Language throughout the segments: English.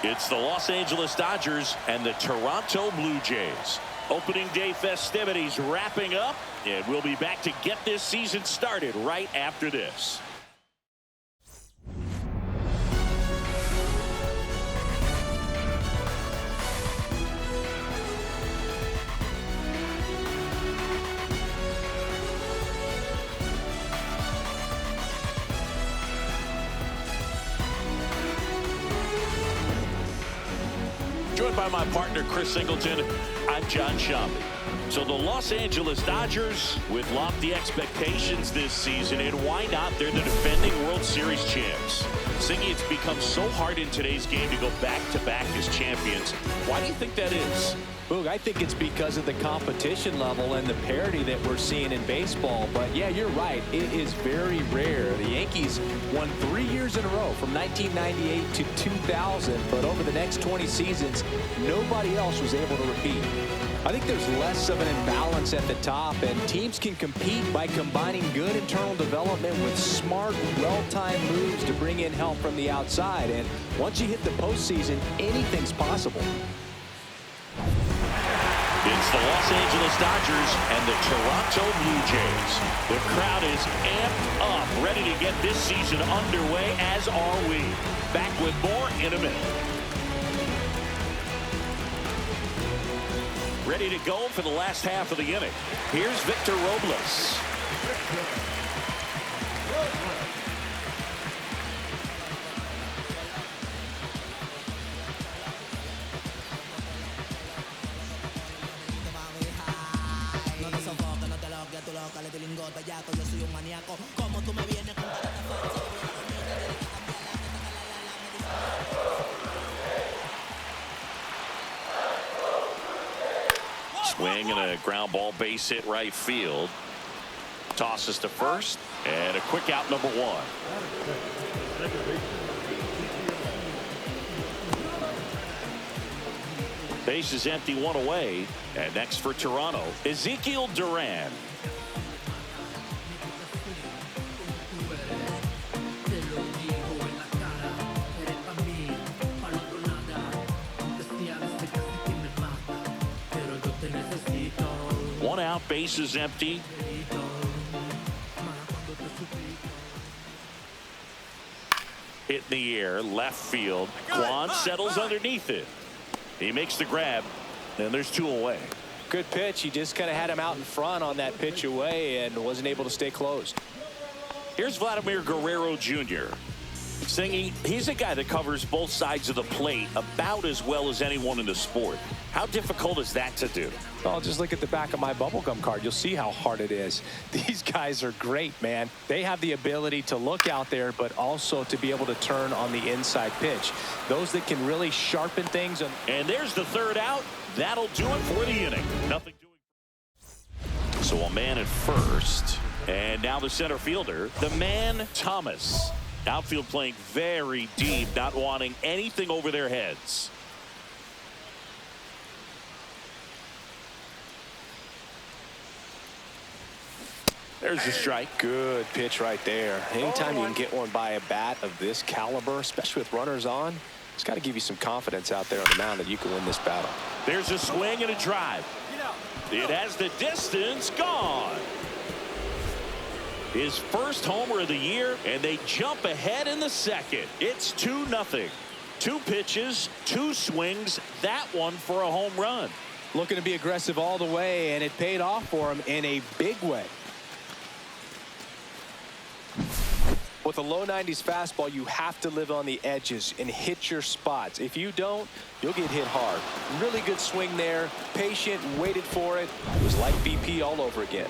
It's the Los Angeles Dodgers and the Toronto Blue Jays. Opening day festivities wrapping up, and we'll be back to get this season started right after this. Joined by my partner, Chris Singleton, I'm John Shambi. So the Los Angeles Dodgers, with lofty expectations this season, and why not? They're the defending World Series champs. Singy, it's become so hard in today's game to go back-to-back as champions. Why do you think that is? Boog, I think it's because of the competition level and the parity that we're seeing in baseball. But yeah, you're right. It is very rare. The Yankees won 3 years in a row from 1998 to 2000. But over the next 20 seasons, nobody else was able to repeat. I think there's less of an imbalance at the top, and teams can compete by combining good internal development with smart, well-timed moves to bring in help from the outside. And once you hit the postseason, anything's possible. It's the Los Angeles Dodgers and the Toronto Blue Jays. The crowd is amped up, ready to get this season underway, as are we. Back with more in a minute. Ready to go for the last half of the inning. Here's Victor Robles. Swing and a ground ball, base hit right field. Tosses to first, and a quick out, number one. Base is empty, one away. And next for Toronto, Ezekiel Duran. One out, base is empty. Hit in the air, left field. Kwan settles underneath it. He makes the grab, and there's two away. Good pitch. He just kind of had him out in front on that pitch away and wasn't able to stay closed. Here's Vladimir Guerrero Jr. Singy, he's a guy that covers both sides of the plate about as well as anyone in the sport. How difficult is that to do? Well, just look at the back of my bubblegum card. You'll see how hard it is. These guys are great, man. They have the ability to look out there, but also to be able to turn on the inside pitch. Those that can really sharpen things. And there's the third out. That'll do it for the inning. Nothing doing. So a man at first. And now the center fielder, the man Thomas. Outfield playing very deep, not wanting anything over their heads. There's a strike. Good pitch right there. Anytime you can get one by a bat of this caliber, especially with runners on, It's got to give you some confidence out there on the mound that you can win this battle. There's a swing and a drive. It has the distance gone. His first homer of the year, and they jump ahead in the second. It's 2-0. 2 pitches, 2 swings, that one for a home run. Looking to be aggressive all the way, and it paid off for him in a big way. With a low 90s fastball, you have to live on the edges and hit your spots. If you don't, you'll get hit hard. Really good swing there. Patient, waited for it. It was like BP all over again.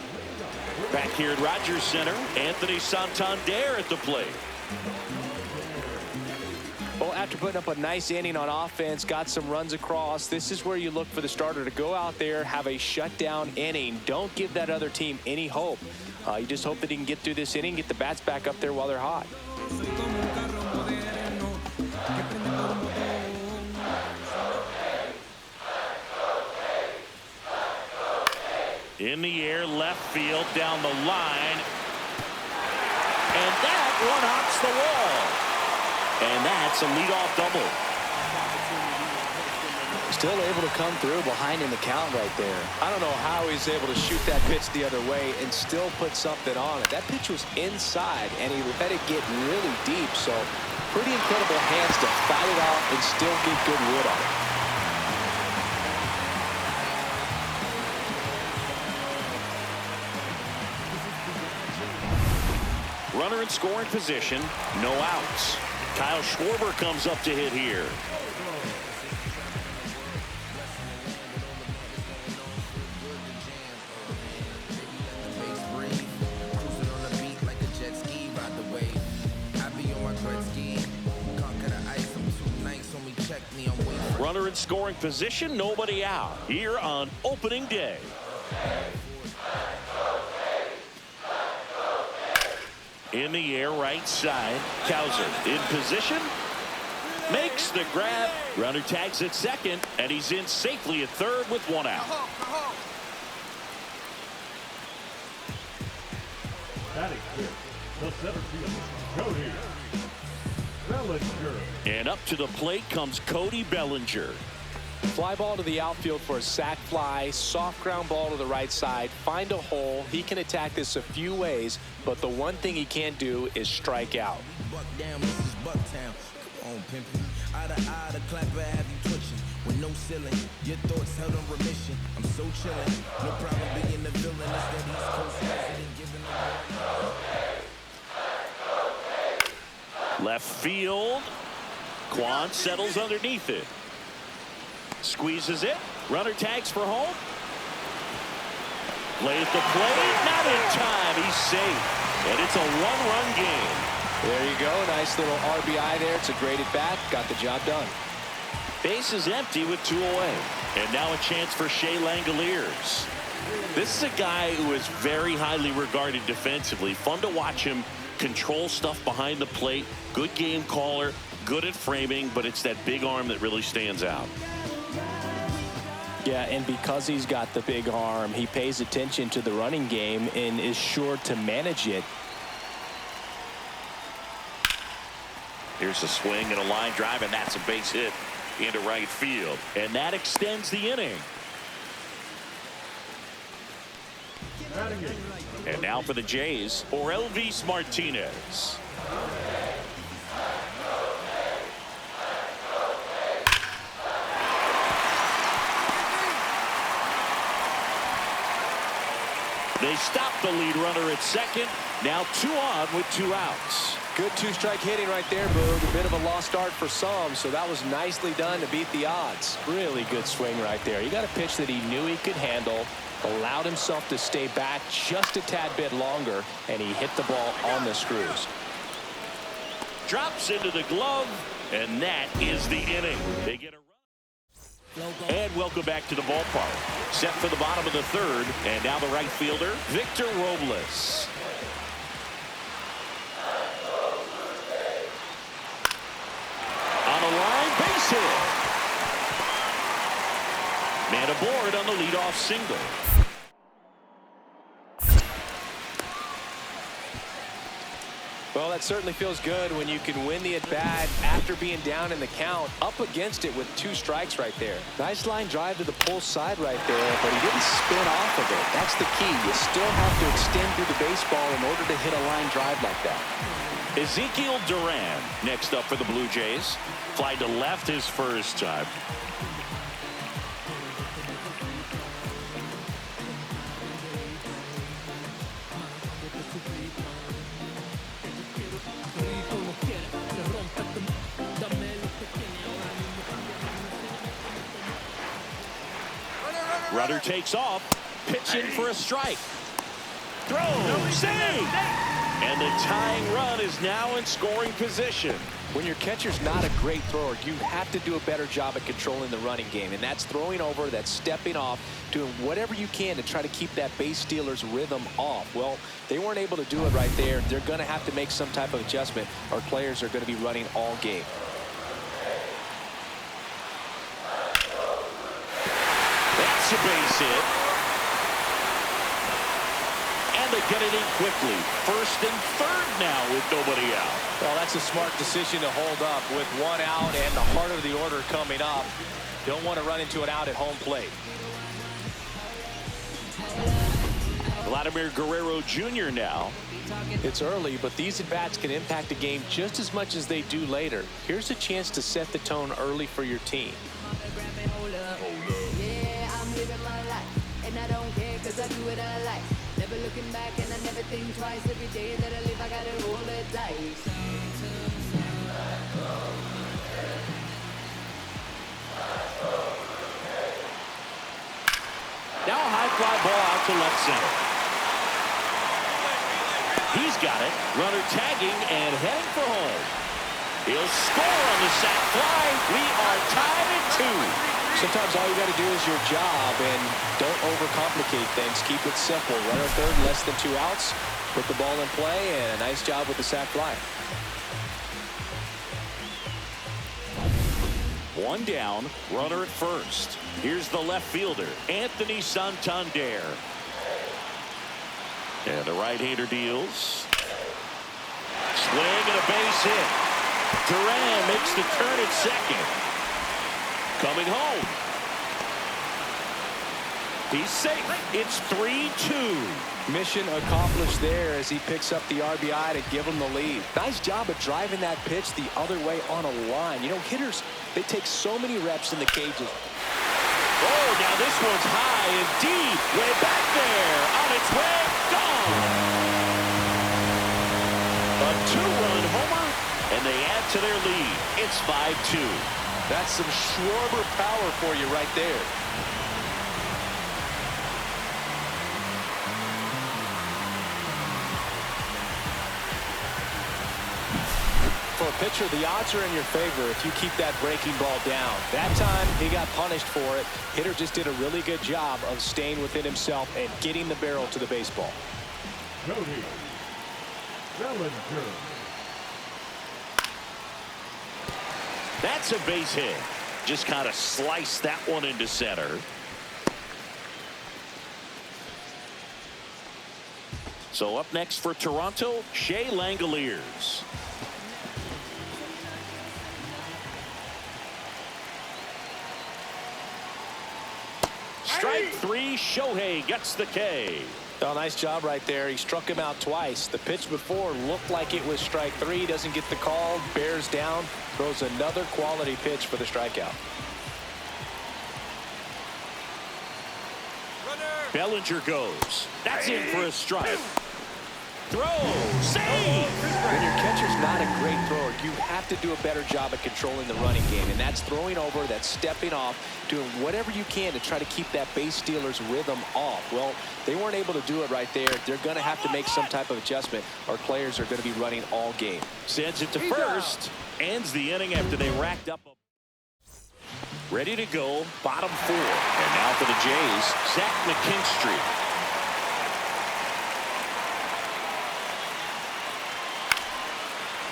Back here at Rogers Center, Anthony Santander at the plate. Well, after putting up a nice inning on offense, got some runs across, this is where you look for the starter to go out there, have a shutdown inning. Don't give that other team any hope. You just hope that he can get through this inning, get the bats back up there while they're hot. In the air, left field, down the line. And that one hops the wall. And that's a leadoff double. Still able to come through behind in the count right there. I don't know how he's able to shoot that pitch the other way and still put something on it. That pitch was inside, and he let it get really deep. So pretty incredible hands to fight it off and still get good wood on it. Runner in scoring position, no outs. Kyle Schwarber comes up to hit here. Runner in scoring position, nobody out here on opening day. In the air, right side. Cowser in position. Makes the grab. Runner tags at second, and he's in safely at third with 1 out. Batting fifth, the center fielder, Cody Bellinger. And up to the plate comes Cody Bellinger. Fly ball to the outfield for a sac fly. Soft ground ball to the right side. Find a hole. He can attack this a few ways, but the one thing he can't do is strike out. Buck down, this is Bucktown. Come on, pimpin'. Eye to eye, the clapper have you twitching. With no ceiling, your thoughts held on remission. I'm so chillin'. No problem being the villain. It's that East Coast resident giving Left field. Quan settles underneath it. Squeezes it. Runner tags for home. Play at the plate. Not in time. He's safe. And it's a 1-run game. There you go. Nice little RBI there. It's a great at bat. Got the job done. Base is empty with 2 away. And now a chance for Shea Langoliers. This is a guy who is very highly regarded defensively. Fun to watch him control stuff behind the plate. Good game caller. Good at framing. But it's that big arm that really stands out. Yeah, and because he's got the big arm, he pays attention to the running game and is sure to manage it. Here's a swing and a line drive, and that's a base hit into right field. And that extends the inning. And now for the Jays, Orelvis Martinez. They stop the lead runner at second. Now 2 on with 2 outs. Good 2-strike hitting right there, Boog. A bit of a lost start for some, so that was nicely done to beat the odds. Really good swing right there. He got a pitch that he knew he could handle, allowed himself to stay back just a tad bit longer, and he hit the ball on the screws. Drops into the glove, and that is the inning. They get a run. And welcome back to the ballpark. Set for the bottom of the third, and now the right fielder, Victor Robles. On the line, base hit. Man aboard on the leadoff single. Well, Well, that certainly feels good when you can win the at-bat after being down in the count, up against it with 2 strikes right there. Nice line drive to the pull side right there, but he didn't spin off of it. That's the key. You still have to extend through the baseball in order to hit a line drive like that. Ezekiel Duran next up for the Blue Jays. Fly to left his first time. Runner takes off, pitching for a strike. Throw, save! And the tying run is now in scoring position. When your catcher's not a great thrower, you have to do a better job at controlling the running game. And that's throwing over, that's stepping off, doing whatever you can to try to keep that base stealer's rhythm off. Well, they weren't able to do it right there. They're going to have to make some type of adjustment. Our players are going to be running all game. That's a base hit. And they get it in quickly. First and third now with nobody out. Well, that's a smart decision to hold up with 1 out and the heart of the order coming up. Don't want to run into an out at home plate. Vladimir Guerrero Jr. now. It's early, but these at-bats can impact the game just as much as they do later. Here's a chance to set the tone early for your team. I do what I like. Never looking back and I never think twice. Every day that I live I gotta roll the dice. Now a high fly ball out to left center. He's got it. Runner tagging and heading for home. He'll score on the sac fly. We are tied at 2. Sometimes all you got to do is your job and don't overcomplicate things. Keep it simple. Runner third, less than 2 outs. Put the ball in play, and a nice job with the sac fly. 1 down, runner at first. Here's the left fielder, Anthony Santander. And the right-hander deals. Swing and a base hit. Duran makes the turn at second. Coming home. He's safe. It's 3-2. Mission accomplished there as he picks up the RBI to give him the lead. Nice job of driving that pitch the other way on a line. You know, hitters, they take so many reps in the cages. Oh, now this one's high and deep. Way back there. On its way. Gone. A 2-run homer, and they add to their lead. It's 5-2. That's some Schwarber power for you right there. For a pitcher, the odds are in your favor if you keep that breaking ball down. That time, he got punished for it. Hitter just did a really good job of staying within himself and getting the barrel to the baseball. Cody Bellinger. That's a base hit. Just kind of sliced that one into center. So up next for Toronto, Shea Langoliers. Strike 3, Shohei gets the K. Oh, nice job right there. He struck him out twice. The pitch before looked like it was strike 3. Doesn't get the call. Bears down. Throws another quality pitch for the strikeout. Bellinger goes. That's in for a strike. Throw. Save. When your catcher's not a great thrower, you have to do a better job at controlling the running game. And that's throwing over, that's stepping off, doing whatever you can to try to keep that base stealer's rhythm off. Well, they weren't able to do it right there. They're going to have to make some type of adjustment. Our players are going to be running all game. Sends it to first. Ends the inning after they racked up. Ready to go, bottom 4. And now for the Jays, Zach McKinstry.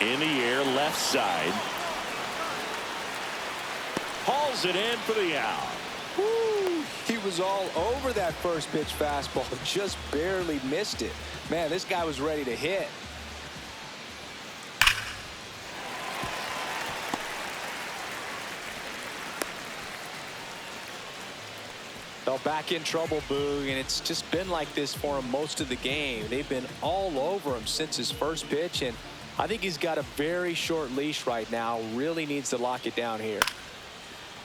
In the air, left side. Hauls it in for the out. Woo! He was all over that first pitch fastball, just barely missed it. Man, this guy was ready to hit. Well, back in trouble, Boog, and it's just been like this for him most of the game. They've been all over him since his first pitch, and I think he's got a very short leash right now. Really needs to lock it down here.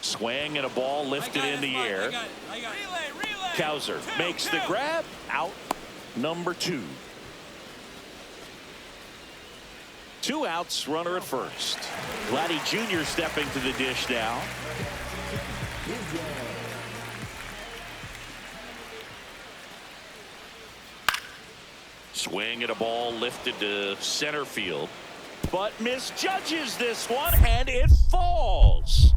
Swing and a ball lifted in the air. Cowser makes the grab. Out number 2. 2 outs, runner at first. Vladdy Jr. stepping to the dish now. Swing and a ball lifted to center field, but misjudges this one, and it falls.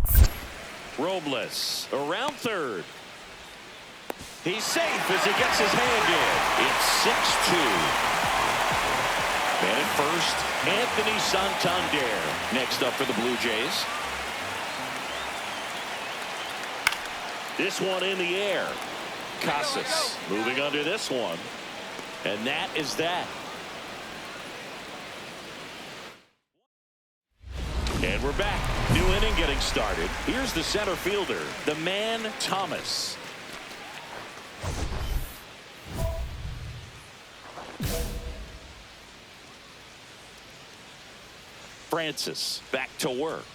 Robles around third. He's safe as he gets his hand in. It's 6-2. And at first, Anthony Santander next up for the Blue Jays. This one in the air. Casas moving under this one. And that is that. And we're back. New inning getting started. Here's the center fielder, the man Thomas. Francis back to work.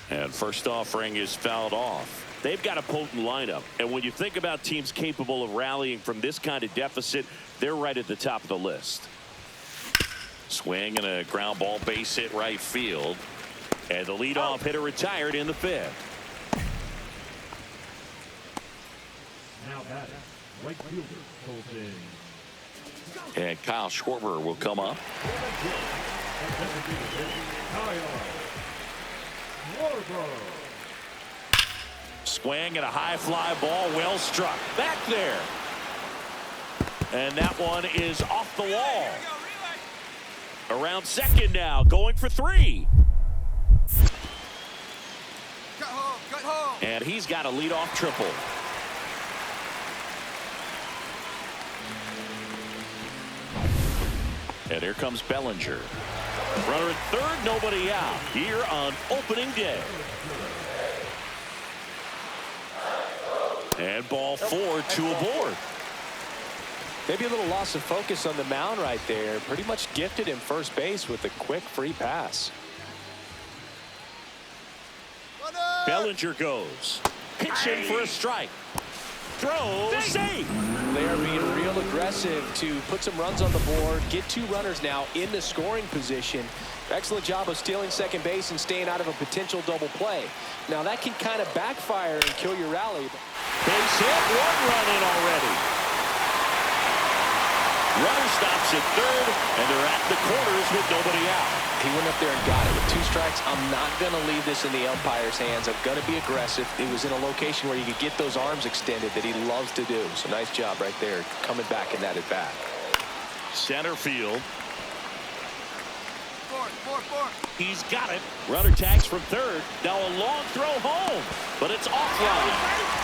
And first offering is fouled off. They've got a potent lineup, and when you think about teams capable of rallying from this kind of deficit, they're right at the top of the list. Swing and a ground ball base hit right field, and the leadoff hitter retired in the 5th. Now batting, right fielder, Colton. And Kyle Schwarber will come up. Swing and a high fly ball, well struck. Back there. And that one is off the wall. Around second now, going for 3. And he's got a leadoff triple. And here comes Bellinger. Runner at third, nobody out here on opening day. And ball 4, 2 aboard. Maybe a little loss of focus on the mound right there. Pretty much gifted him first base with a quick free pass. Bellinger goes. Pitching for a strike. Throw safe. They are being real aggressive to put some runs on the board. Get 2 runners now in the scoring position. Excellent job of stealing second base and staying out of a potential double play. Now that can kind of backfire and kill your rally. Base hit, 1 run in already. Runner stops at third, and they're at the corners with nobody out. He went up there and got it with 2 strikes. I'm not going to leave this in the umpire's hands. I'm going to be aggressive. It was in a location where you could get those arms extended that he loves to do. So nice job right there, coming back in that at bat. Center field. He's got it. Runner tags from third. Now a long throw home, but it's offline,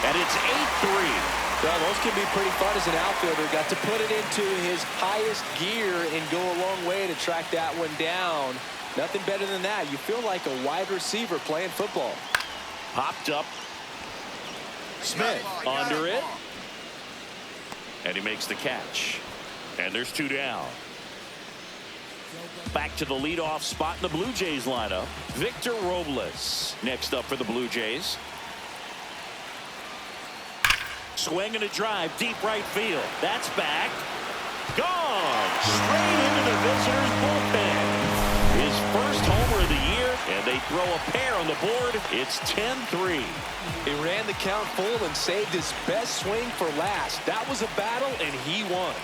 and it's 8-3. Well, those can be pretty fun as an outfielder. Got to put it into his highest gear and go a long way to track that one down. Nothing better than that. You feel like a wide receiver playing football. Popped up. Smith under it. And he makes the catch. And there's 2 down. Back to the leadoff spot in the Blue Jays lineup. Victor Robles next up for the Blue Jays. Swing and a drive, deep right field. That's back. Gone. Straight into the visitor's bullpen. His first homer of the year, and they throw a pair on the board. It's 10-3. He ran the count full and saved his best swing for last. That was a battle, and he won.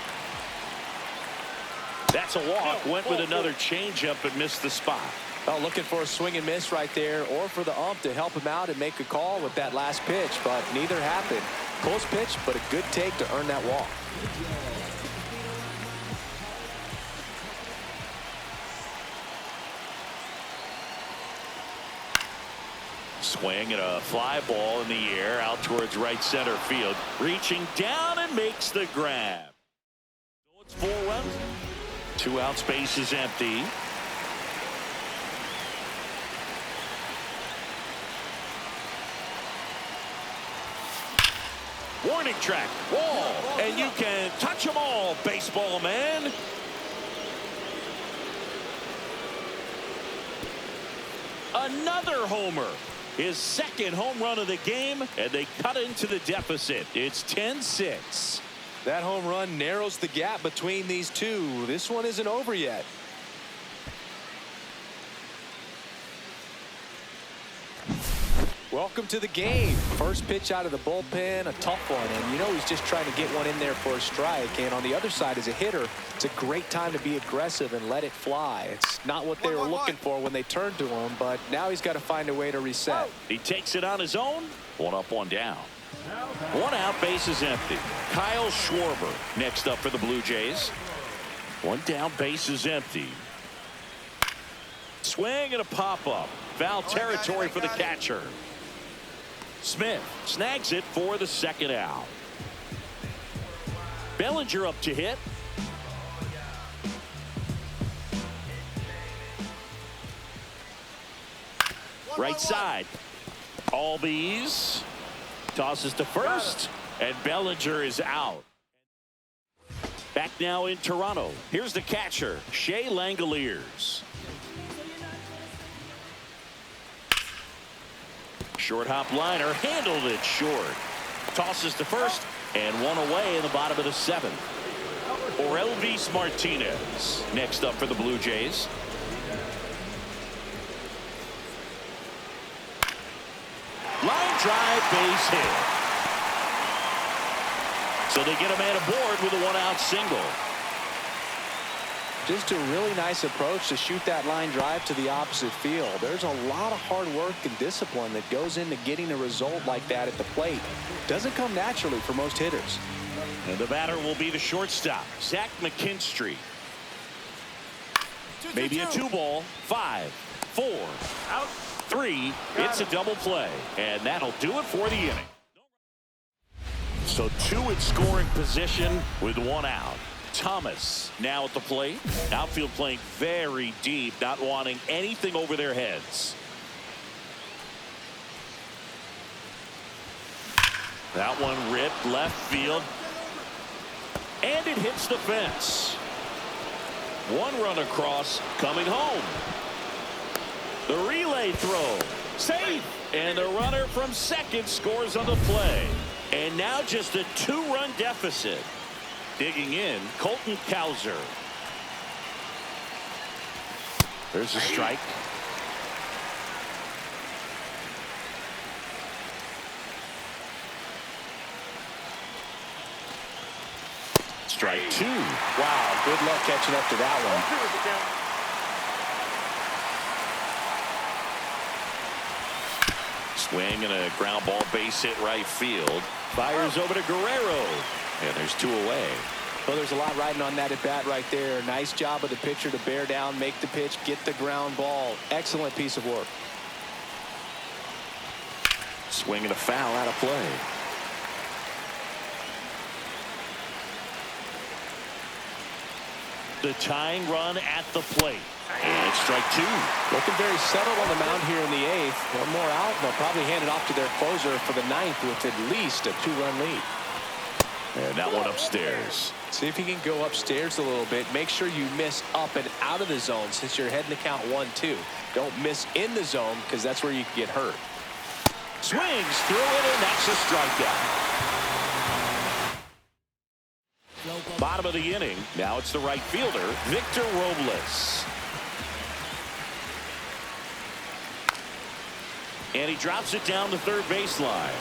That's a walk. Went with another changeup and missed the spot. Well, looking for a swing and miss right there, or for the ump to help him out and make a call with that last pitch, but neither happened. Close pitch, but a good take to earn that walk. Swing and a fly ball in the air out towards right center field. Reaching down and makes the grab. So it's 4 runs. 2 out, space is empty. Warning track, wall, and you can touch them all, baseball man. Another homer. His second home run of the game, and they cut into the deficit. It's 10-6. That home run narrows the gap between these two. This one isn't over yet. Welcome to the game. First pitch out of the bullpen, a tough one, and you know he's just trying to get one in there for a strike. And on the other side, as a hitter, it's a great time to be aggressive and let it fly. It's not what they were looking for when they turned to him, but now he's got to find a way to reset. He takes it on his own. One up, one down. One out, base is empty. Kyle Schwarber next up for the Blue Jays. One down, base is empty. Swing and a pop-up. Foul territory for the catcher. Smith snags it for the second out. Bellinger up to hit. Right side. Albies tosses to first, and Bellinger is out. Back now in Toronto. Here's the catcher, Shea Langoliers. Short hop liner, handled it short. Tosses to first, and one away in the bottom of the seventh. Orelvis Martinez next up for the Blue Jays. Line drive, base hit. So they get a man aboard with a one-out single. Just a really nice approach to shoot that line drive to the opposite field. There's a lot of hard work and discipline that goes into getting a result like that at the plate. Doesn't come naturally for most hitters. And the batter will be the shortstop, Zach McKinstry. Maybe a 2-ball, 5, 4, out, 3. It's a double play, and that'll do it for the inning. So 2 in scoring position with 1 out. Thomas now at the plate. Outfield playing very deep, not wanting anything over their heads. That one ripped left field. And it hits the fence. 1 run across, coming home. The relay throw. Safe. And the runner from second scores on the play. And now just a 2-run deficit. Digging in, Colton Cowser. There's a strike. Strike 2. Wow, good luck catching up to that one. Swing and a ground ball, base hit right field. Fires over to Guerrero. And there's 2 away. Well, there's a lot riding on that at bat right there. Nice job of the pitcher to bear down, make the pitch, get the ground ball. Excellent piece of work. Swing and a foul out of play. The tying run at the plate. And it's strike 2. Looking very settled on the mound here in the 8th. 1 more out. They'll probably hand it off to their closer for the 9th with at least a 2-run lead. And that one upstairs. See if you can go upstairs a little bit. Make sure you miss up and out of the zone since you're heading to count 1-2. Don't miss in the zone because that's where you can get hurt. Swings through it, and that's a strikeout. Bottom of the inning. Now it's the right fielder, Victor Robles. And he drops it down the third baseline.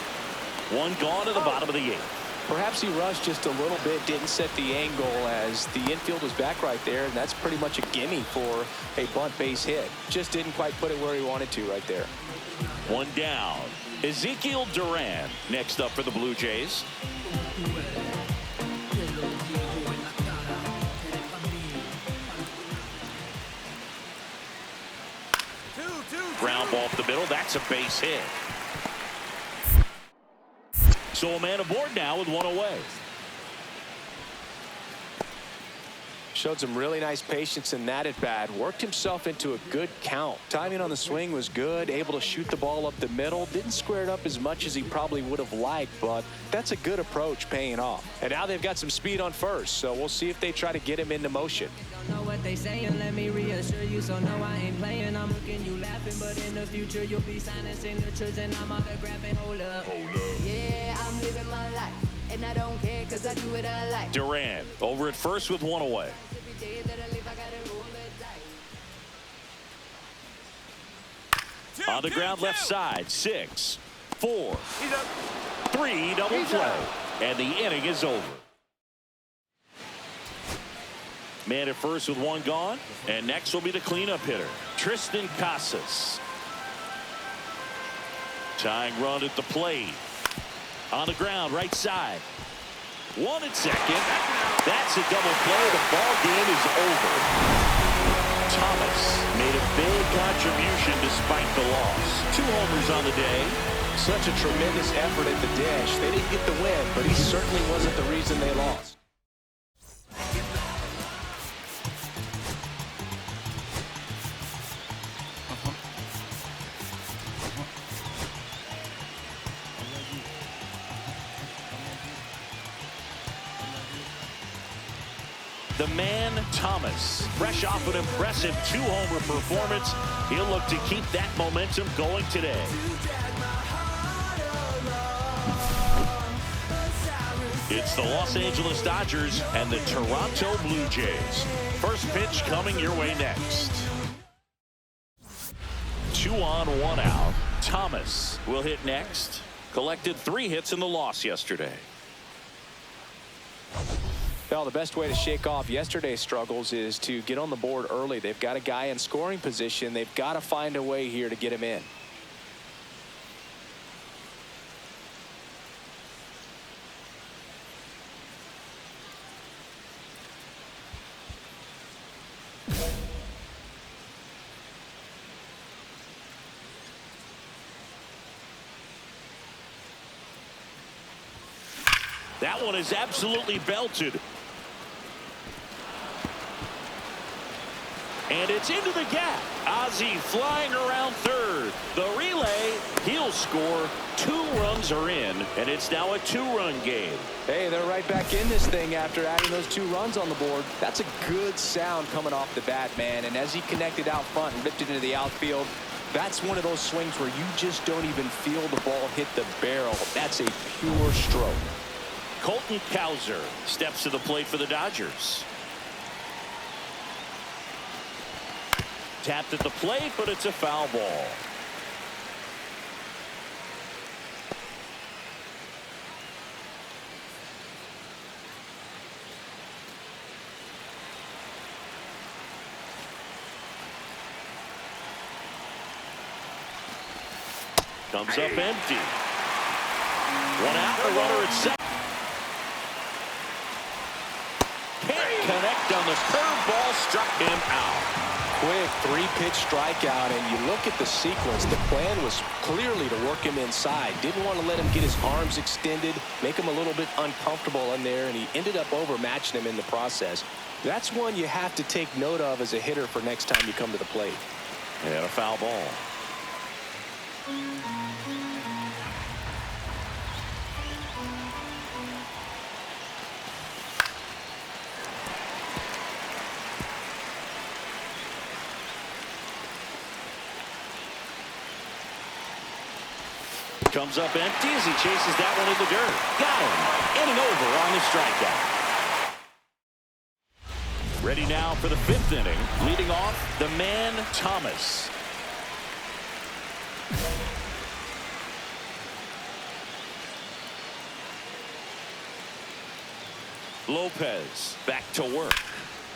1 gone to the bottom of the 8th. Perhaps he rushed just a little bit, didn't set the angle as the infield was back right there, and that's pretty much a gimme for a bunt base hit. Just didn't quite put it where he wanted to right there. 1 down. Ezekiel Duran next up for the Blue Jays. Ground ball up the middle. That's a base hit. So a man aboard now with 1 away. Showed some really nice patience in that at bat. Worked himself into a good count. Timing on the swing was good. Able to shoot the ball up the middle. Didn't square it up as much as he probably would have liked, but that's a good approach paying off. And now they've got some speed on first, so we'll see if they try to get him into motion. Know what they saying, let me reassure you, so no, I ain't playing. I'm looking, you laughing, but in the future you'll be signing signatures and I'm autographing. Hold up. Yeah, I'm living my life, and I don't care, cause I do what I like. Duran over at first with one away. Every day that I live, I gotta roll the dice. On the ground left side, 6, 4, 3 double play, and the inning is over. Man at first with one gone, and next will be the cleanup hitter, Tristan Casas. Tying run at the plate. On the ground, right side. 1 at second. That's a double play. The ball game is over. Thomas made a big contribution despite the loss. 2 homers on the day. Such a tremendous effort at the dish. They didn't get the win, but he certainly wasn't the reason they lost. The man, Thomas, fresh off an impressive 2-homer performance. He'll look to keep that momentum going today. It's the Los Angeles Dodgers and the Toronto Blue Jays. First pitch coming your way next. 2 on, 1 out. Thomas will hit next. Collected 3 hits in the loss yesterday. Well, the best way to shake off yesterday's struggles is to get on the board early. They've got a guy in scoring position. They've got to find a way here to get him in. That one is absolutely belted. And it's into the gap. Ozzie flying around third. The relay, he'll score. 2 runs are in, and it's now a 2-run game. Hey, they're right back in this thing after adding those 2 runs on the board. That's a good sound coming off the bat, man. And as he connected out front and ripped it into the outfield, that's one of those swings where you just don't even feel the ball hit the barrel. That's a pure stroke. Colton Cowser steps to the plate for the Dodgers. Tapped at the plate, but it's a foul ball. Comes up empty. 1 out, a runner at second. Can't connect on the curveball, struck him out. Quick 3-pitch strikeout, and you look at the sequence. The plan was clearly to work him inside. Didn't want to let him get his arms extended, make him a little bit uncomfortable in there, and he ended up overmatching him in the process. That's one you have to take note of as a hitter for next time you come to the plate. And a foul ball. Comes up empty as he chases that one in the dirt. Got him. Inning over on the strikeout. Ready now for the 5th inning. Leading off, the man, Thomas. Lopez back to work.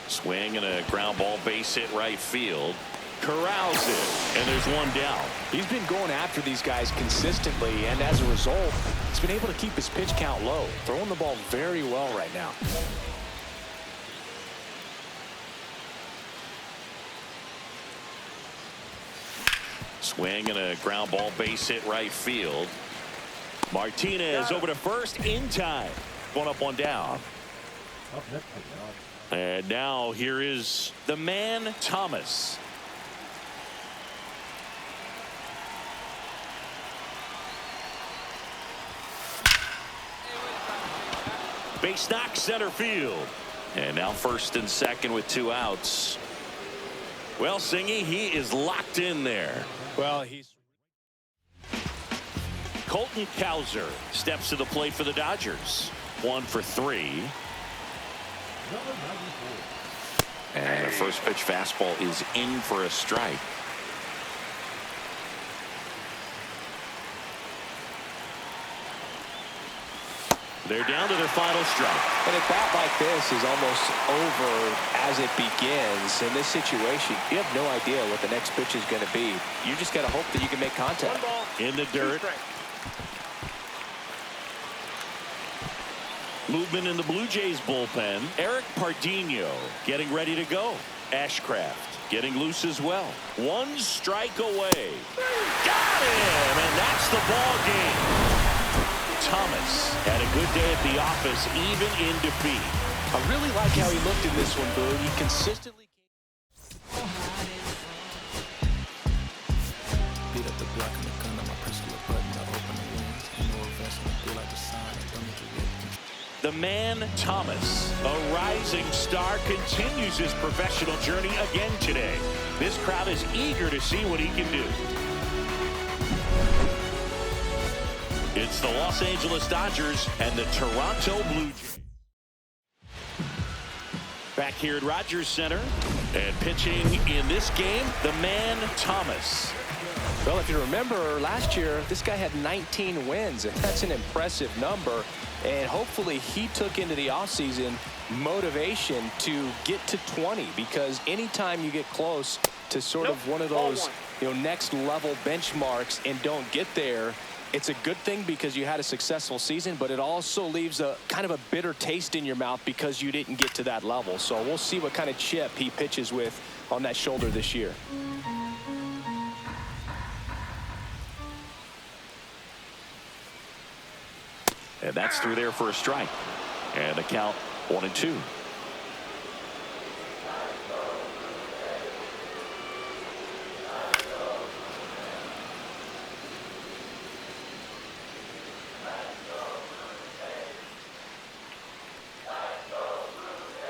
Swing and a ground ball base hit right field. Corrals it, and there's 1 down. He's been going after these guys consistently, and as a result, he's been able to keep his pitch count low, throwing the ball very well right now. Swing and a ground ball base hit right field. Martinez over to first in time. 1 up, 1 down. Up next, And now here is the man, Thomas. Base knock center field. And now first and second with 2 outs. Well, Singy, he is locked in there. Well, he's Colton Cowser steps to the plate for the Dodgers. 1 for 3. Number 94. And a first pitch fastball is in for a strike. They're down to their final strike. And a bat like this is almost over as it begins. In this situation, you have no idea what the next pitch is going to be. You just got to hope that you can make contact. In the dirt. Movement in the Blue Jays bullpen. Eric Pardinho getting ready to go. Ashcraft getting loose as well. 1 strike away. Got him, and that's the ball game. Thomas had a good day at the office, even in defeat. I really like how he looked in this one, Boo. He consistently beat up the block and the gun on my pistol, button, I open the wings, and no vest, and I feel like the sign, I don't need to rip. The man, Thomas, a rising star, continues his professional journey again today. This crowd is eager to see what he can do. It's the Los Angeles Dodgers and the Toronto Blue Jays. Back here at Rogers Center, and pitching in this game, the man, Thomas. Well, if you remember last year, this guy had 19 wins, and that's an impressive number. And hopefully he took into the offseason motivation to get to 20, because anytime you get close to sort of one of those next level benchmarks and don't get there, it's a good thing because you had a successful season, but it also leaves a kind of a bitter taste in your mouth because you didn't get to that level. So we'll see what kind of chip he pitches with on that shoulder this year. And that's through there for a strike. And the count 1-2.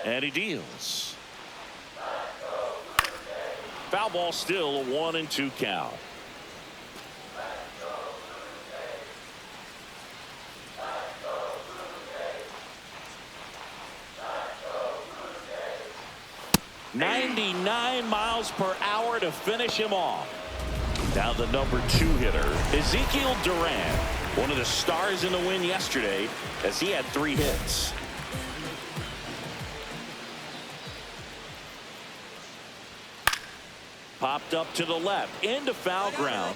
And he deals. Foul ball, still a 1-2 count. .99 miles per hour to finish him off. Now the number 2 hitter, Ezekiel Duran, one of the stars in the win yesterday, as he had 3 hits. Popped up to the left, into foul ground.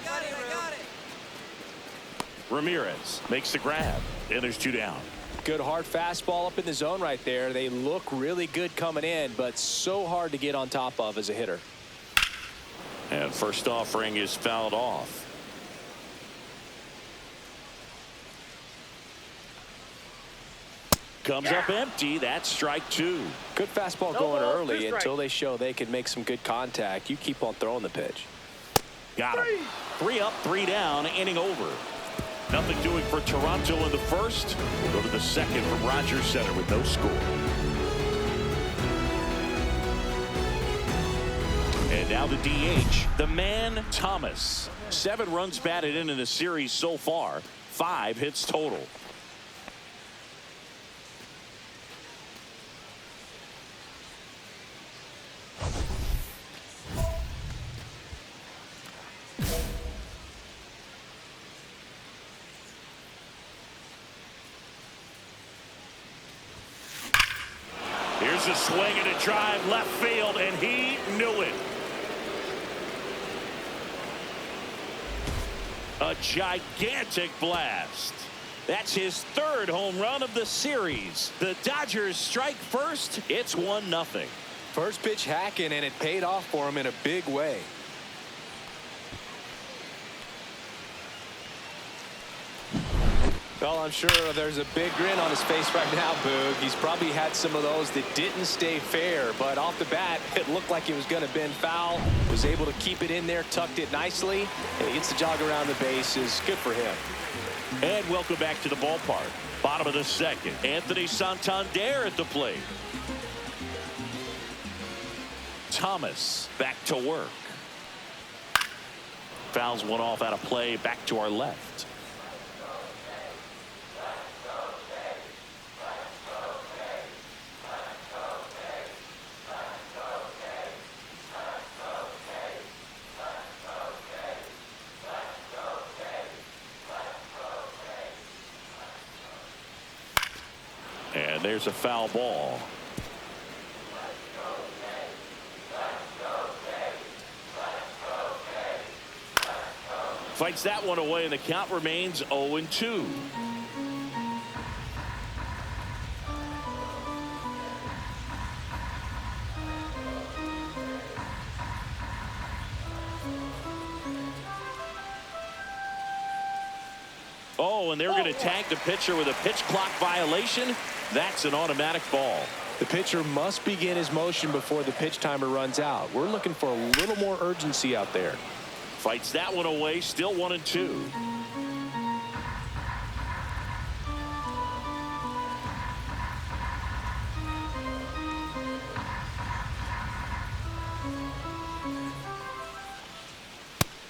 Ramirez makes the grab, and there's 2 down. Good hard fastball up in the zone right there. They look really good coming in, but so hard to get on top of as a hitter. And first offering is fouled off. Comes up empty. That's strike 2. Good fastball going early until they show they can make some good contact. You keep on throwing the pitch. Got him. 3 up, 3 down, inning over. Nothing doing for Toronto in the first. We'll go to the second from Rogers Center with no score. And now the DH, the man, Thomas. 7 runs batted in the series so far. 5 hits total. Here's a swing and a drive left field, and he knew it. A gigantic blast. That's his 3rd home run of the series. The Dodgers strike first. It's 1-0. First pitch hacking, and it paid off for him in a big way. Well, I'm sure there's a big grin on his face right now, Boog. He's probably had some of those that didn't stay fair, but off the bat, it looked like it was going to bend foul. Was able to keep it in there, tucked it nicely, and he gets the jog around the bases. Good for him. And welcome back to the ballpark. Bottom of the second. Anthony Santander at the plate. Thomas back to work. Fouls one off out of play. Back to our left. And there's a foul ball. Fights that one away, and the count remains 0-2. Oh, and they're going to tag the pitcher with a pitch clock violation. That's an automatic ball. The pitcher must begin his motion before the pitch timer runs out. We're looking for a little more urgency out there. Fights that one away, still 1-2.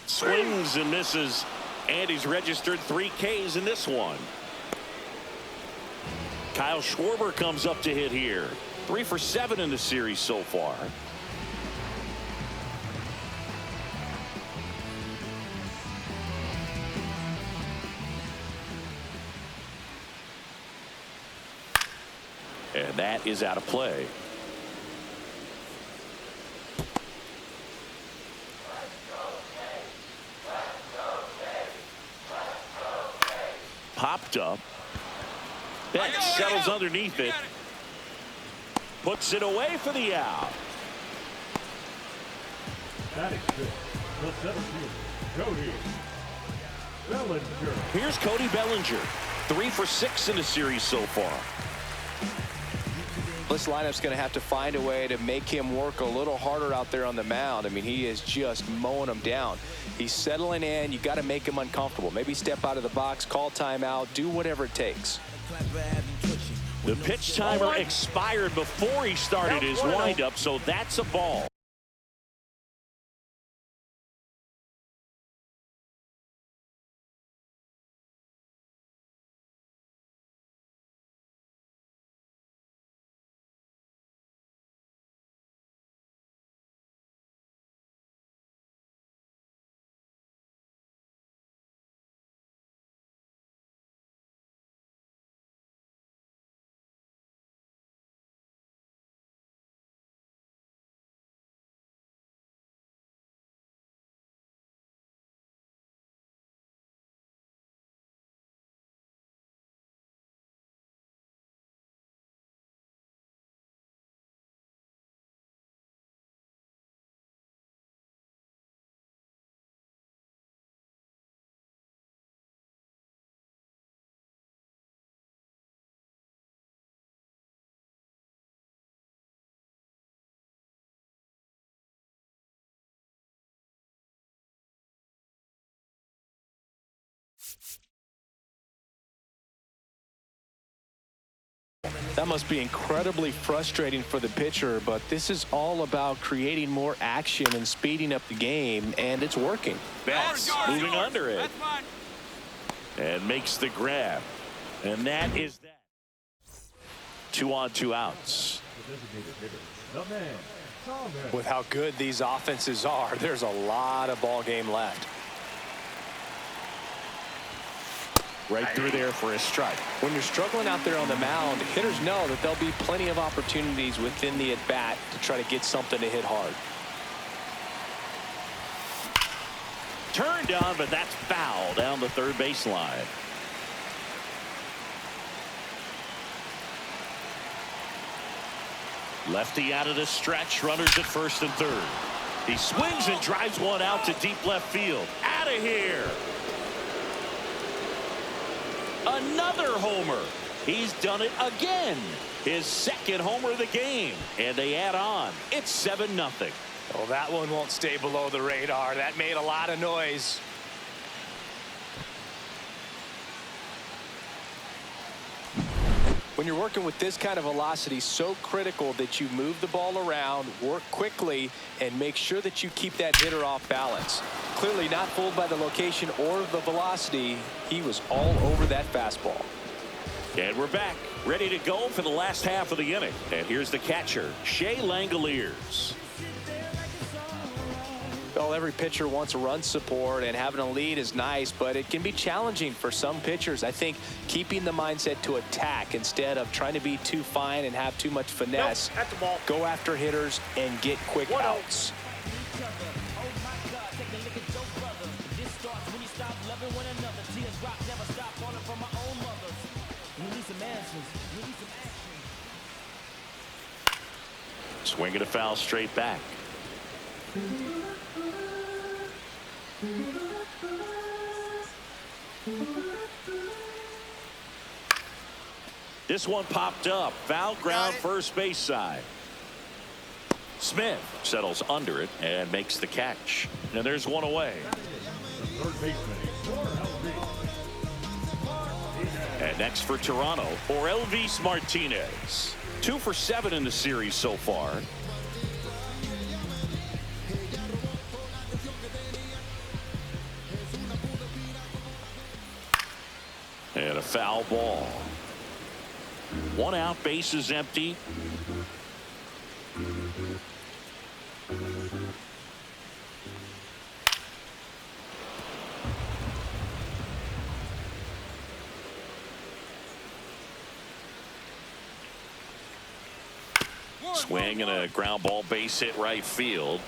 Swings and misses, and he's registered 3 Ks in this one. Kyle Schwarber comes up to hit here. 3 for 7 in the series so far. And that is out of play. Popped up. That settles underneath it. Puts it away for the out. Batting fifth, the center fielder, Cody Bellinger. Here's Cody Bellinger. 3 for 6 in the series so far. This lineup's going to have to find a way to make him work a little harder out there on the mound. I mean, he is just mowing them down. He's settling in. You got to make him uncomfortable. Maybe step out of the box, call timeout, do whatever it takes. The pitch timer expired before he started his windup, so that's a ball. That must be incredibly frustrating for the pitcher, but this is all about creating more action and speeding up the game, and it's working. Betts moving under it. And makes the grab. And that is that. 2 on, 2 outs. With how good these offenses are, there's a lot of ball game left. Right through there for a strike. When you're struggling out there on the mound, hitters know that there'll be plenty of opportunities within the at-bat to try to get something to hit hard. Turned on, but that's foul down the third baseline. Lefty out of the stretch, runners at first and third. He swings and drives one out to deep left field. Out of here. Another homer. He's done it again. His second homer of the game. And they add on. It's 7-0. Well, that one won't stay below the radar. That made a lot of noise. When you're working with this kind of velocity, so critical that you move the ball around, work quickly, and make sure that you keep that hitter off balance. Clearly not fooled by the location or the velocity. He was all over that fastball. And we're back, ready to go for the last half of the inning. And here's the catcher, Shea Langoliers. Well, every pitcher wants run support, and having a lead is nice, but it can be challenging for some pitchers. I think keeping the mindset to attack instead of trying to be too fine and have too much finesse. Nope, at the ball. Go after hitters and get quick outs. Swinging a foul straight back. This one popped up. Foul ground first base side. Smith settles under it and makes the catch. And there's one away. The third baseman, And next for Toronto, Orelvis Martinez. 2 for 7 in the series so far. And a foul ball. 1 out, base is empty. Swing and a ground ball, base hit right field.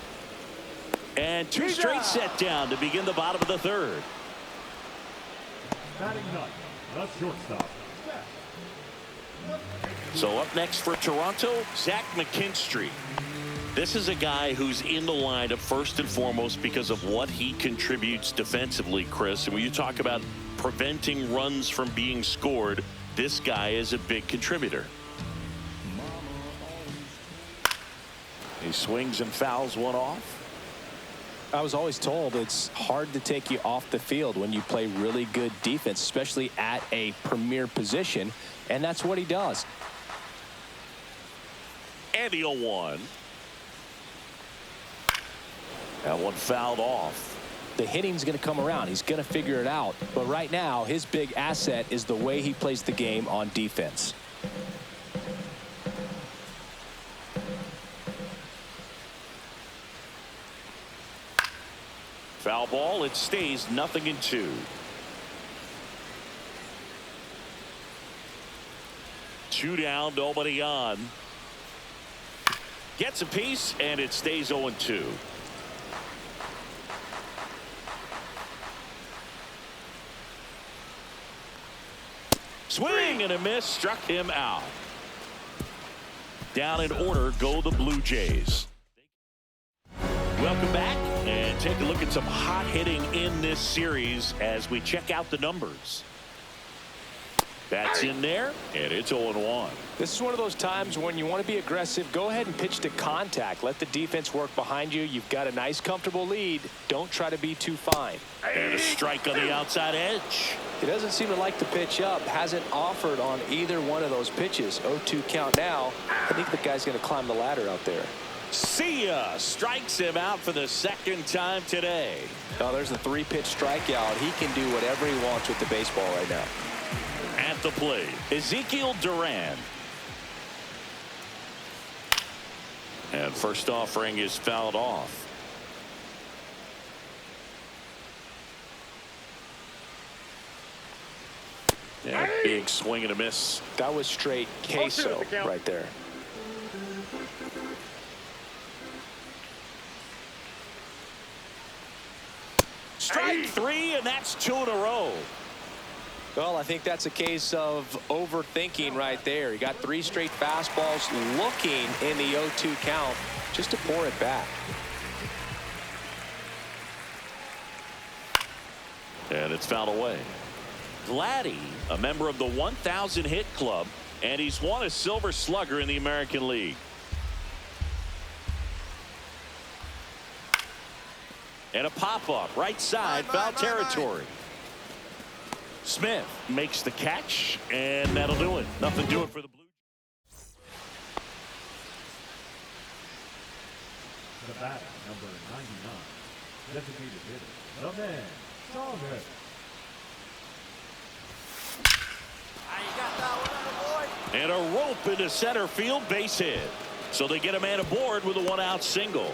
And 2 straight set down to begin the bottom of the third. batting ninth, the shortstop. So up next for Toronto, Zach McKinstry. This is a guy who's in the lineup first and foremost because of what he contributes defensively, Chris. And when you talk about preventing runs from being scored, this guy is a big contributor. He swings and fouls one off. I was always told it's hard to take you off the field when you play really good defense, especially at a premier position, and that's what he does. And the 0-1. That one fouled off. The hitting's going to come around. He's going to figure it out. But right now, his big asset is the way he plays the game on defense. Foul ball. It stays 0-2. 2 down, nobody on. Gets a piece, and it stays 0-2. Swing and a miss, struck him out. Down in order go the Blue Jays. Welcome back, and take a look at some hot hitting in this series as we check out the numbers. That's in there, and it's 0-1. This is one of those times when you want to be aggressive. Go ahead and pitch to contact. Let the defense work behind you. You've got a nice, comfortable lead. Don't try to be too fine. And a strike on the outside edge. He doesn't seem to like to pitch up. Hasn't offered on either one of those pitches. 0-2 count now. I think the guy's going to climb the ladder out there. See ya. Strikes him out for the second time today. Oh, there's a 3-pitch strikeout. He can do whatever he wants with the baseball right now. At the plate, Ezekiel Duran. And first offering is fouled off. Yeah, big swing and a miss. That was straight queso right there. Strike 3, and that's 2 in a row. Well, I think that's a case of overthinking right there. He got 3 straight fastballs looking in the 0-2 count just to pour it back. And it's fouled away. Vladdy, a member of the 1,000 hit club, and he's won a Silver Slugger in the American League. And a pop-up right side, foul territory. Smith makes the catch, and that'll do it. Nothing doing for the Blue. The batter, number 99, designated hitter, the man, Songhead. And a rope into center field, base hit. So they get a man aboard with a one-out single.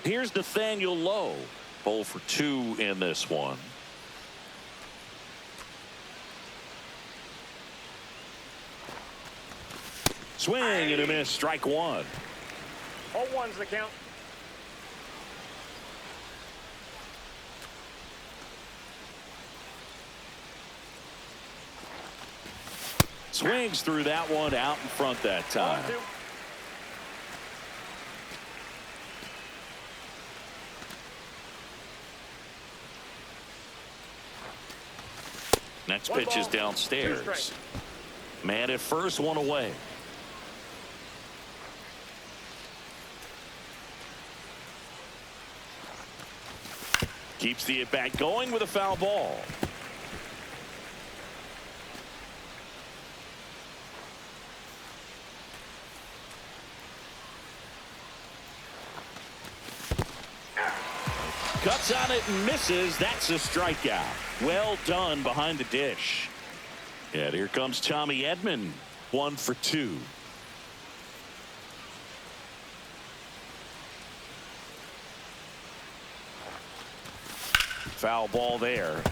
Here's Nathaniel Lowe. 0 for 2 in this one. Swing and a miss, strike one. 0-1's the count. Swings through that one, out in front that time. 1-2. Next pitch is downstairs. Man at first, one away. Keeps the at-bat going with a foul ball. Cuts on it and misses. That's a strikeout. Well done behind the dish. And here comes Tommy Edman. 1 for 2. Foul ball there.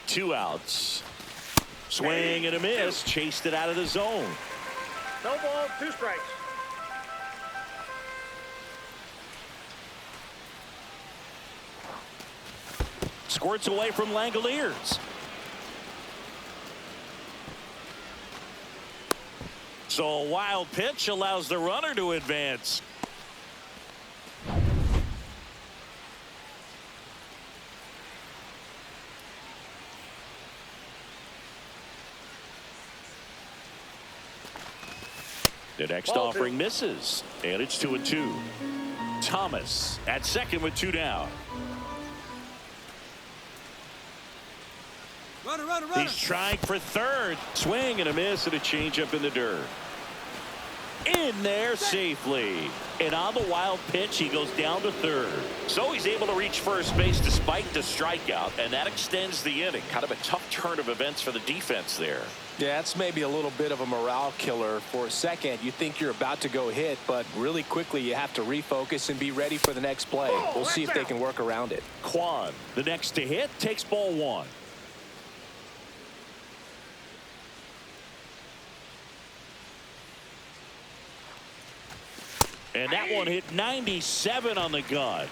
Two outs. Swing and a miss. Chased it out of the zone. No ball, 2 strikes. Squirts away from Langoliers. So a wild pitch allows the runner to advance. The next offering misses, and it's 2-2. Thomas at second with 2 down. Runner. He's trying for third. Swing and a miss, and a changeup in the dirt. In there safely. And on the wild pitch, he goes down to third. So he's able to reach first base despite the strikeout, and that extends the inning. Kind of a tough turn of events for the defense there. Yeah, it's maybe a little bit of a morale killer. For a second, you think you're about to go hit, but really quickly you have to refocus and be ready for the next play. We'll see if they can work around it. Quan, the next to hit, takes ball 1. And that one hit 97 on the gun.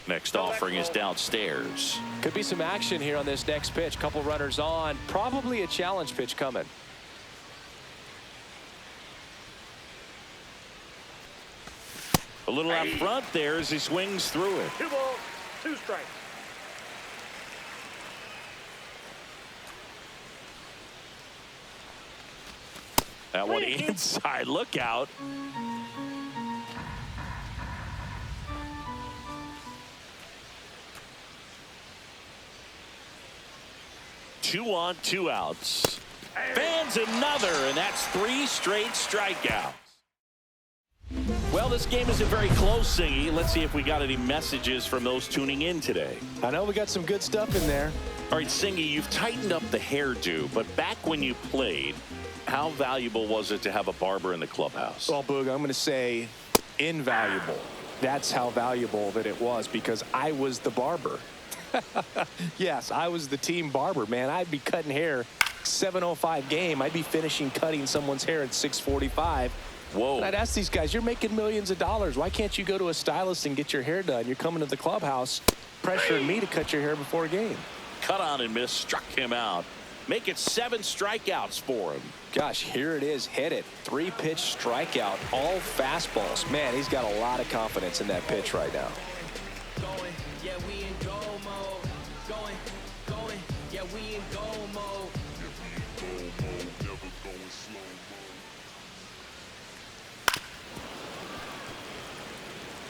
Next offering is downstairs. Could be some action here on this next pitch. Couple runners on. Probably a challenge pitch coming. A little out front there as he swings through it. 2 balls, 2 strikes. That one inside. Look out. Two on, 2 outs. Fans another, and that's 3 straight strikeouts. Well, this game isn't very close, Singy. Let's see if we got any messages from those tuning in today. I know we got some good stuff in there. All right, Singy, you've tightened up the hairdo, but back when you played, how valuable was it to have a barber in the clubhouse? Well, Boog, I'm going to say invaluable. That's how valuable that it was, because I was the barber. Yes, I was the team barber, man. I'd be cutting hair 7:05 game. I'd be finishing cutting someone's hair at 6:45. Whoa. And I'd ask these guys, you're making millions of dollars. Why can't you go to a stylist and get your hair done? You're coming to the clubhouse pressuring me to cut your hair before a game. Cut on and miss, struck him out. Make it 7 strikeouts for him. Gosh, here it is, hit it. 3-pitch strikeout, all fastballs. Man, he's got a lot of confidence in that pitch right now. Going, yeah, we in go mode. Going, yeah, we in go mode.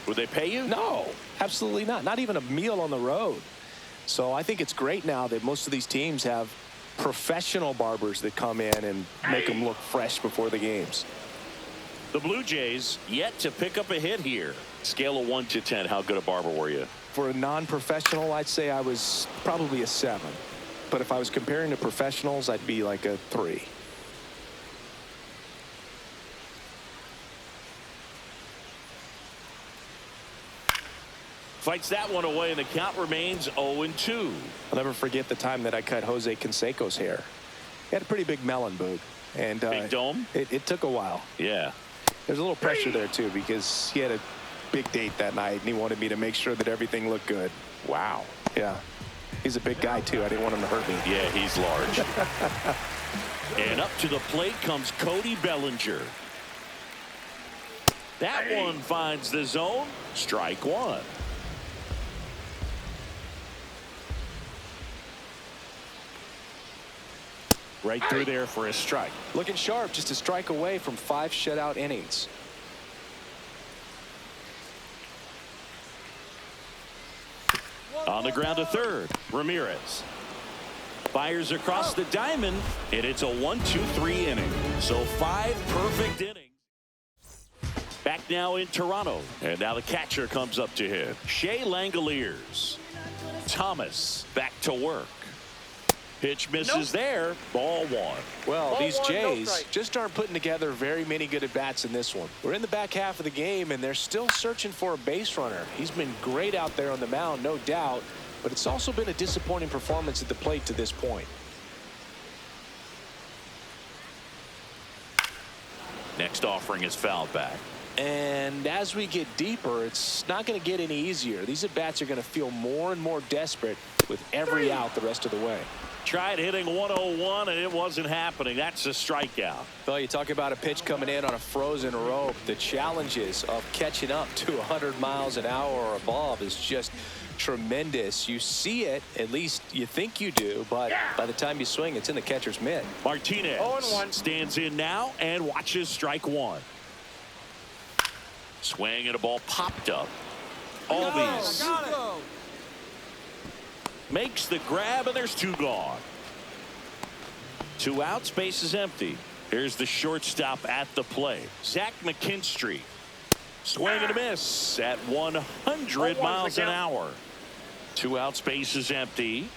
Would they pay you? No, absolutely not. Not even a meal on the road. So I think it's great now that most of these teams have professional barbers that come in and make them look fresh before the games. The Blue Jays yet to pick up a hit here. Scale of 1 to 10, how good a barber were you? For a non-professional, I'd say I was probably a 7. But if I was comparing to professionals, I'd be like a 3. Fights that one away, and the count remains 0-2. I'll never forget the time that I cut Jose Canseco's hair. He had a pretty big melon, Boog. And big dome? It took a while. Yeah. There's a little pressure there, too, because he had a big date that night, and he wanted me to make sure that everything looked good. Wow. Yeah. He's a big guy, too. I didn't want him to hurt me. Yeah, he's large. And up to the plate comes Cody Bellinger. That one finds the zone. Strike 1. Right through there for a strike. Looking sharp, just a strike away from 5 shutout innings. On the ground to third, Ramirez fires across the diamond, and it's a 1-2-3 inning. So 5 perfect innings. Back now in Toronto, and now the catcher comes up to him. Shea Langoliers. Thomas back to work. Pitch misses there. Ball 1. Well, Ball these 1, no Jays strike. just aren't putting together very many good at-bats in this one. We're in the back half of the game, and they're still searching for a base runner. He's been great out there on the mound, no doubt, but it's also been a disappointing performance at the plate to this point. Next offering is fouled back. And as we get deeper, it's not going to get any easier. These at-bats are going to feel more and more desperate with every out the rest of the way. Tried hitting 101, and it wasn't happening. That's a strikeout. Well, you talk about a pitch coming in on a frozen rope. The challenges of catching up to 100 miles an hour or above is just tremendous. You see it, at least you think you do, but by the time you swing, it's in the catcher's mitt. Martinez 0-1. stands in now and watches strike 1. Swing and a ball popped up. Albies makes the grab, and there's 2 gone. 2 outs, base is empty. Here's the shortstop at the plate. Zach McKinstry. Swing and a miss at 100 miles an hour. 2 outs, base is empty.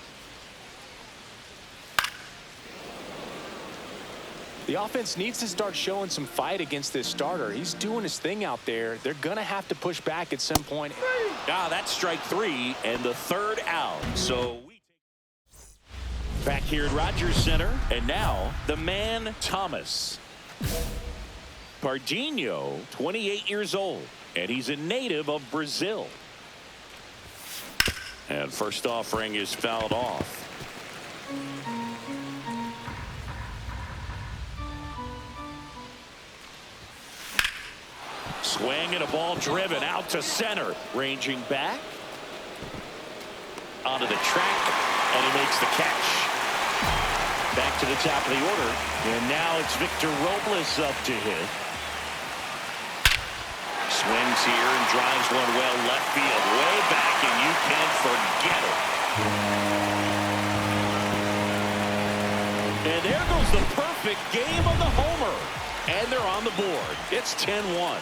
The offense needs to start showing some fight against this starter. He's doing his thing out there. They're going to have to push back at some point. That's strike 3 and the 3rd out. So we back here at Rogers Center, and now the man Thomas. Pardinho, 28 years old, and he's a native of Brazil. And first offering is fouled off. Swing and a ball driven out to center. Ranging back. Onto the track. And he makes the catch. Back to the top of the order. And now it's Victor Robles up to hit. Swings here and drives one well left field. Way back, and you can't forget it. And there goes the perfect game of the homer. And they're on the board. It's 10-1.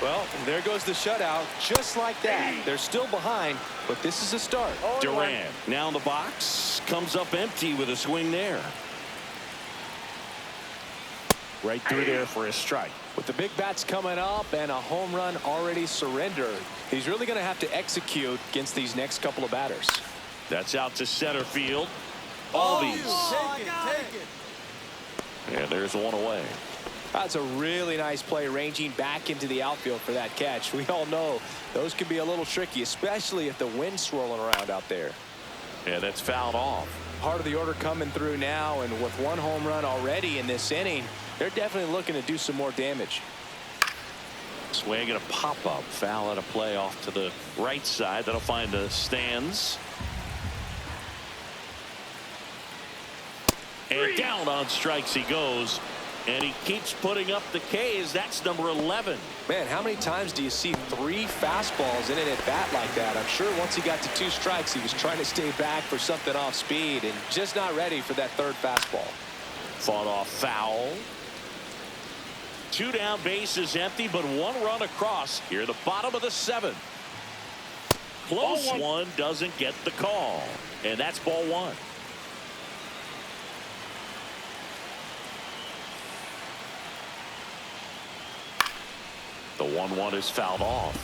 Well, there goes the shutout. Just like that. They're still behind, but this is a start. Duran now in the box. Comes up empty with a swing there. Right through there for a strike. With the big bats coming up and a home run already surrendered, he's really going to have to execute against these next couple of batters. That's out to center field. Albies. Take it. And there's one away. That's a really nice play, ranging back into the outfield for that catch. We all know those can be a little tricky, especially if the wind's swirling around out there. Yeah, that's fouled off. Part of the order coming through now, and with one home run already in this inning, they're definitely looking to do some more damage. Swing and a pop-up. Foul at a play off to the right side. That'll find the stands. And down on strikes he goes. And he keeps putting up the Ks. That's number 11. Man, how many times do you see 3 fastballs in an at-bat like that? I'm sure once he got to 2 strikes, he was trying to stay back for something off speed and just not ready for that 3rd fastball. Fought off foul. 2 down, bases empty, but 1 run across here, the bottom of the 7th. Close one doesn't get the call, and that's ball 1. The 1-1 is fouled off.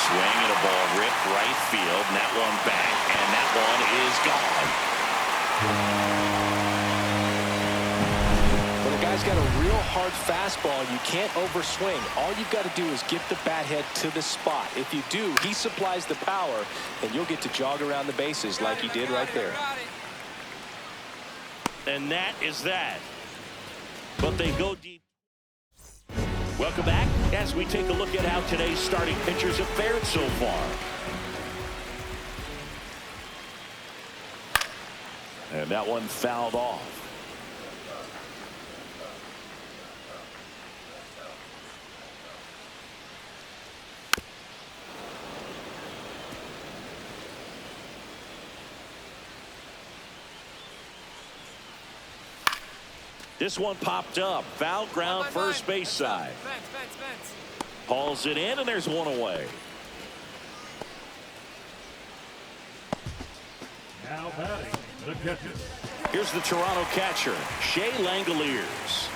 Swing and a ball ripped right field, and that one back, and that one is gone. When a guy's got a real hard fastball, you can't overswing. All you've got to do is get the bat head to the spot. If you do, he supplies the power, and you'll get to jog around the bases like he did right there. And that is that. But they go deep. Welcome back as we take a look at how today's starting pitchers have fared so far. And that one fouled off. This one popped up. Foul ground, first base side. Hauls it in, and there's one away. Now batting the catcher. Here's the Toronto catcher, Shea Langoliers.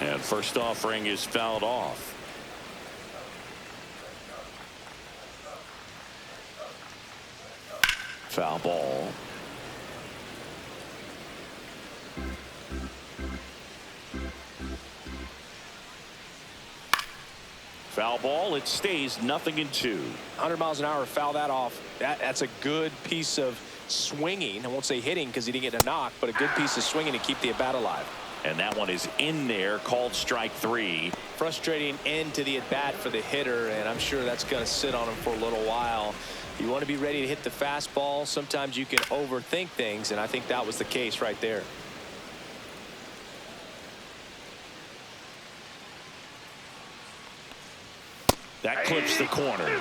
And first offering is fouled off. Foul ball. Foul ball. It stays 0-2. 100 miles an hour, foul that off. That's a good piece of swinging. I won't say hitting because he didn't get a knock, but a good piece of swinging to keep the at-bat alive. And that one is in there, called strike 3. Frustrating end to the at-bat for the hitter, and I'm sure that's going to sit on him for a little while. You want to be ready to hit the fastball. Sometimes you can overthink things, and I think that was the case right there. That clips the corner.